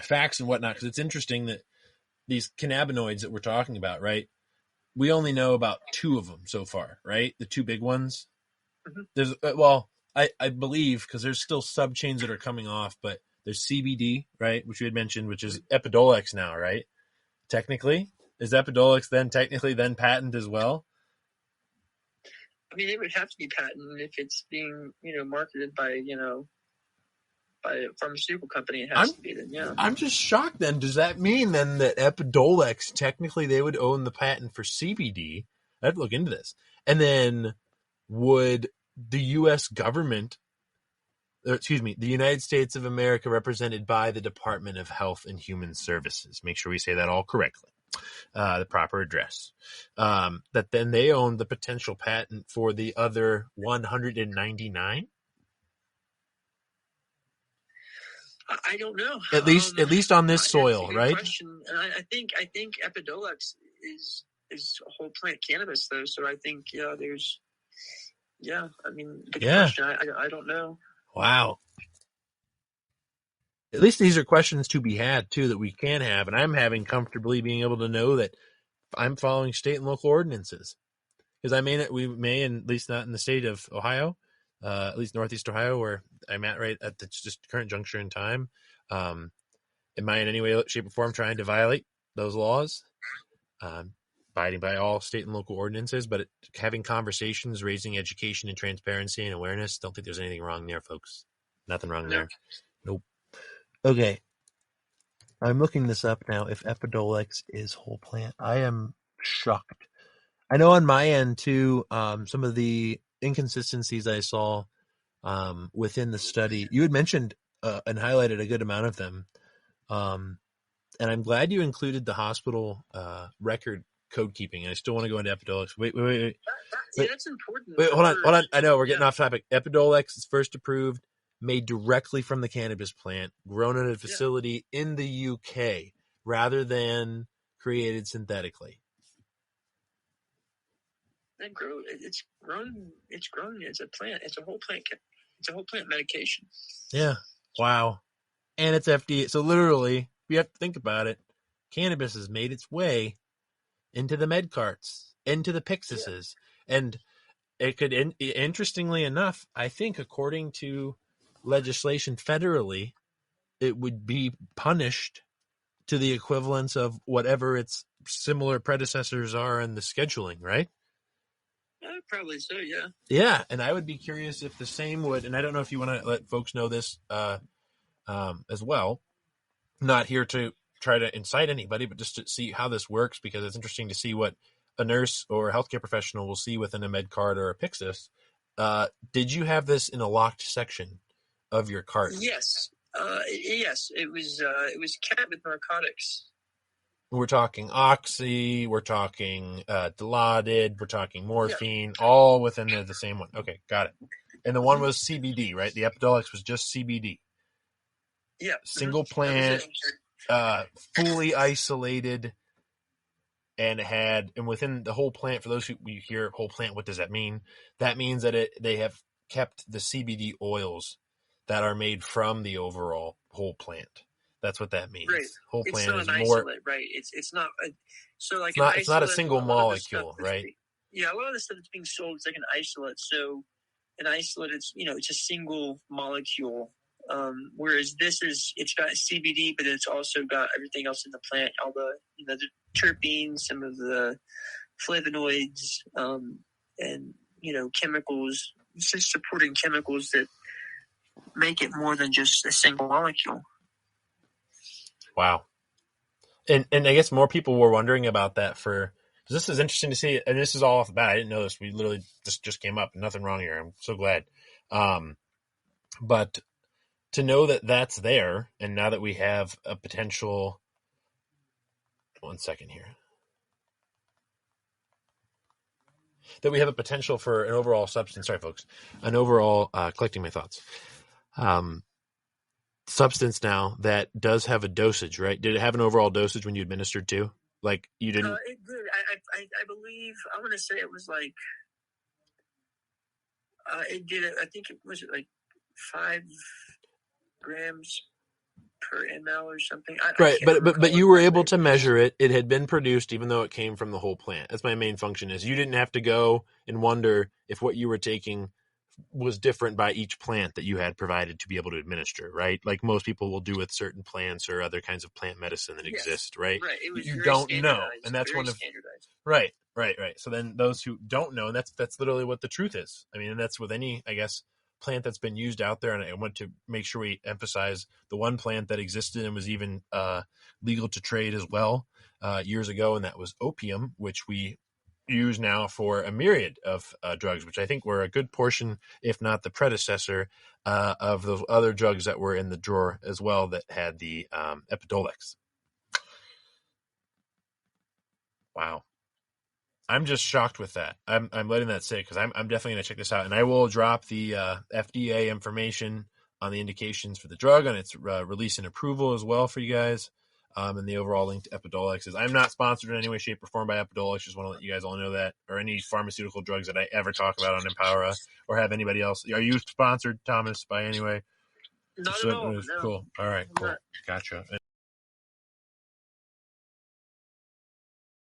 facts and whatnot, because it's interesting that these cannabinoids that we're talking about, right? We only know about 2 of them so far, right? The 2 big ones. Mm-hmm. There's I believe, because there's still subchains that are coming off, but there's CBD, right, which you had mentioned, which is Epidiolex now, right? Technically. Is Epidiolex then technically then patent as well? I mean, it would have to be patent if it's being, marketed by, by a pharmaceutical company. It has to be then, yeah. I'm just shocked then. Does that mean then that Epidiolex, technically they would own the patent for CBD? I have to look into this. And then would the U.S. government, the United States of America, represented by the Department of Health and Human Services, make sure we say that all correctly, the proper address, that then they own the potential patent for the other 199? I don't know. At least on this soil, right? Question. And I think Epidiolex is a whole plant cannabis, though. So I think there's. Yeah, I mean, good question. I don't know. Wow. at least these are questions to be had too that we can have, and I'm having comfortably being able to know that I'm following state and local ordinances, because we may, at least not in the state of Ohio, at least Northeast Ohio, where I'm at right at the just current juncture in time. Am I in any way, shape, or form trying to violate those laws? Abiding by all state and local ordinances, but having conversations, raising education and transparency and awareness. Don't think there's anything wrong there, folks. Nothing wrong there. Nope. Okay. I'm looking this up now. If Epidiolex is whole plant, I am shocked. I know on my end too, some of the inconsistencies I saw within the study. You had mentioned and highlighted a good amount of them, and I'm glad you included the hospital record code keeping. I still want to go into Epidiolex. Wait. That's important. Wait, hold on. I know we're getting off topic. Epidiolex is first approved, made directly from the cannabis plant, grown at a facility in the UK, rather than created synthetically. It's grown as a plant. It's a whole plant. It's a whole plant medication. Yeah. Wow. And it's FDA. So literally, you have to think about it. Cannabis has made its way into the med carts, into the Pyxuses, and it could, interestingly enough, I think according to legislation federally, it would be punished to the equivalence of whatever its similar predecessors are in the scheduling, right? Probably so, yeah. Yeah, and I would be curious if the same would, and I don't know if you want to let folks know this as well. Not here to try to incite anybody, but just to see how this works, because it's interesting to see what a nurse or a healthcare professional will see within a med cart or a Pyxus. Did you have this in a locked section of your cart? Yes. Yes, it was capped with narcotics. We're talking oxy, we're talking Dilaudid, we're talking morphine, all within the same one. Okay, got it. And the one was CBD, right? The Epidiolex was just CBD. Yeah. Single plant, fully isolated, and within the whole plant, for those who you hear whole plant, what does that mean? That means that they have kept the CBD oils that are made from the overall whole plant. That's what that means. Right. Whole plant it's not is an more. Isolate, right? It's not. It's not a single molecule, right? A lot of the stuff that's being sold is like an isolate. So an isolate, it's a single molecule. Whereas it's got CBD, but it's also got everything else in the plant, all the terpenes, some of the flavonoids, and chemicals, just supporting chemicals that make it more than just a single molecule. Wow. And I guess more people were wondering about that because this is interesting to see, and this is all off the bat. I didn't know this. We literally just came up. Nothing wrong here. I'm so glad. But to know that that's there, and now that we have a potential, 1 second here, that we have a potential for an overall substance. Sorry, folks, an overall collecting my thoughts. Substance now that does have a dosage, right? Did it have an overall dosage when you administered too? Like you didn't? It did. I believe. I want to say it was like. It did. I think it was like 5 grams per ml or something. Right, but you were able to measure it. It had been produced, even though it came from the whole plant. That's my main function. Is you didn't have to go and wonder if what you were taking was different by each plant that you had provided to be able to administer, right? Like most people will do with certain plants or other kinds of plant medicine that exist, right? Right. It was you don't know, and that's one of standardized. Right. So then those who don't know, and that's literally what the truth is. I mean, and that's with any, I guess, plant that's been used out there. And I want to make sure we emphasize the one plant that existed and was even legal to trade as well years ago, and that was opium, which we use now for a myriad of drugs, which I think were a good portion, if not the predecessor, of those other drugs that were in the drawer as well that had the Epidiolex. Wow. I'm just shocked with that. I'm letting that sit because I'm definitely going to check this out, and I will drop the FDA information on the indications for the drug on its release and approval as well for you guys. And the overall link to Epidiolex is I'm not sponsored in any way, shape, or form by Epidiolex. Just want to let you guys all know that, or any pharmaceutical drugs that I ever talk about on Empowera or have anybody else. Are you sponsored, Thomas, by any way? Not at all. No. Cool. All right. Cool. Gotcha.